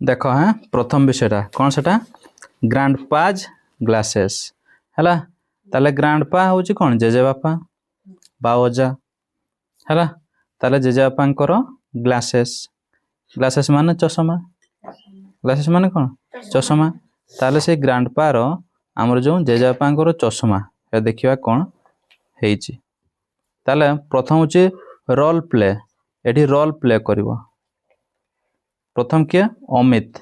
देख हाँ प्रथम विषयटा कौन सेटा ग्रांडपाज ग्लासेस है ताले ग्रांडपा हूँ कौन जेजेबापा बा अजा है ताले जेजेबापांकर ग्लासेस ग्लासेस माने चषमा ग्लासेस माने कौन चषमा ताले से ग्रांडपा रो आमर जो जेजेबापांकर चषमा ये देखिबा कौन हेची ताले प्रथम हूँ रोल प्ले एठी रोल प्ले करिवो प्रथम किए अमित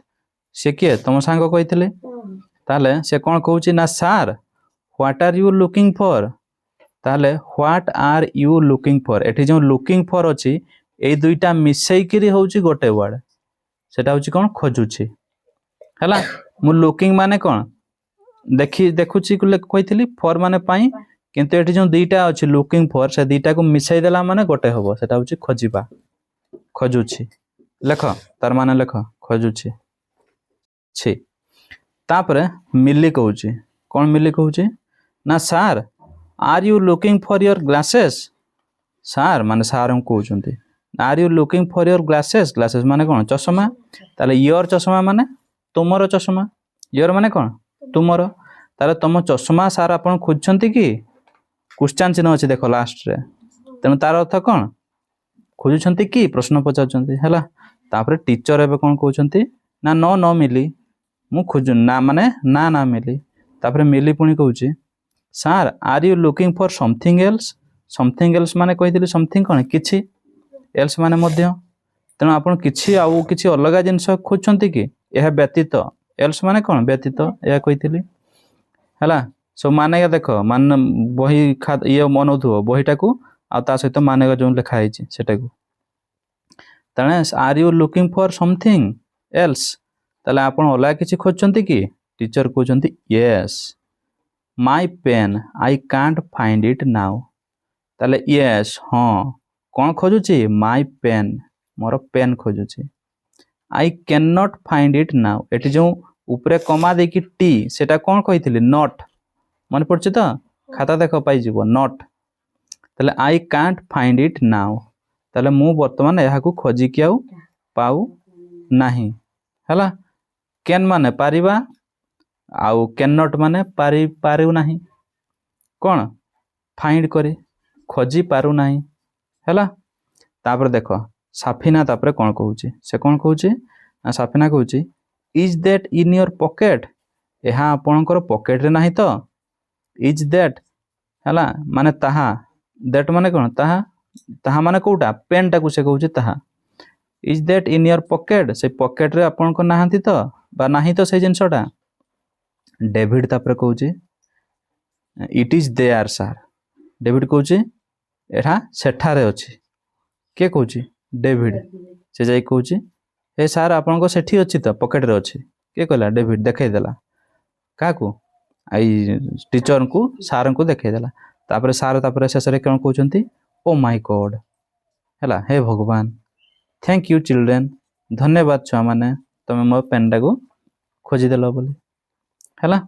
से किए तुम सांग कही ताले से कौन कहूँ ना sir what are you looking for ताले what are you looking for एठी जो लुकिंग फॉर अच्छी ए दुईटा मिसईकरी होची गोटे वर्ड सेटा होची कौन खोजुची हैला मु लुकिंग माने कौन देखी देखुची कही फॉर माने पाई किंतु एठी जो दुईटा अच्छी लुकिंग फॉर से दुईटा को मिसई देला माने गोटे हबो सेटा होची खोजिबा खोजुची लेख तार माने लेख खोजुची छी तापरे मिली कहूची कौन मिली कहूची ना sir are you looking for your glasses sir माने सार हम कहउचंती are you looking for your glasses glasses माने कौन चश्मा ताले योर चश्मा माने तुमरो चश्मा योर माने कौन तुमरो ताले तुम चश्मा सार आपण खोजछंती कि क्वेश्चन चिन्ह अछि देखो लास्ट रे तेनु तार अर्थ कौन खोजुछंती कि प्रश्न पचाउछंती हैला तापरे टीचर एबे कौन कहउछंती ना नो नो मिली मु खोजु ना माने ना ना मिली तापरे मिली पुणी कहउची sir are you looking for something else माने कहितली समथिंग कौन किछि एल्स माने मध्य तेणु आपण किछि आउ किछि अलगा जिंस खोजछंती कि यह व्यतीत एल्स माने कौन व्यतीत या कहितली हैला सो माने देखो मान बही ये मनउथो बहीटा को आ ता सहित माने जो लिखा है सेटा को ताने are you looking for something else ताले आपण अलगा किछि खोजछंती कि टीचर कहउछंती yes my pen I can't find it now ताले यस हाँ कौन खोजुची माय पेन मोर पेन खोजुची I can not find it now एटी जो ऊपरे कमा देकी टी सेटा कौन कहितली नॉट मन पड़छ तो खाता देख पाई जीवो नॉट ताले आई कांट फाइंड इट नाउ ताले मु वर्तमान यहा को खोजी कि आउ पाऊ नाही हैला कैन माने पारिबा आउ कैन नॉट माने पारि पारू नाही कौन फाइंड करे खोजी पारू नाही हैला तापर देखो साफिना तापर कौन कहूची से कौन कहूची साफिना कहूची is that in your pocket यहाँ आपणकर पॉकेट रे नाही तो इज दैट हैला माने ताहा दैट माने कौन ताहा ताहा माने कोटा पेन टाकू से कहूची ताहा is that in your pocket से पॉकेट रे आपणकर नाहांती तो बा नाही तो से जिंसटा डेविड तापर कहूची it is there sir David कहूची एठा सेठारे अछि के कहूची डेविड से जाई कहूची ए सर आपनको सेठी अछि तो पॉकेट रे अछि के कहला डेविड देखाई देला काकू आई टीचर को सार को देखाई देला तापर सार तापर शेष रे कोन कहउचंती ओ माय गॉड हैला हे भगवान थैंक यू चिल्ड्रेन धन्यवाद छुआ माने तमे मो पेन टाको खोजी देलो बोली हैला।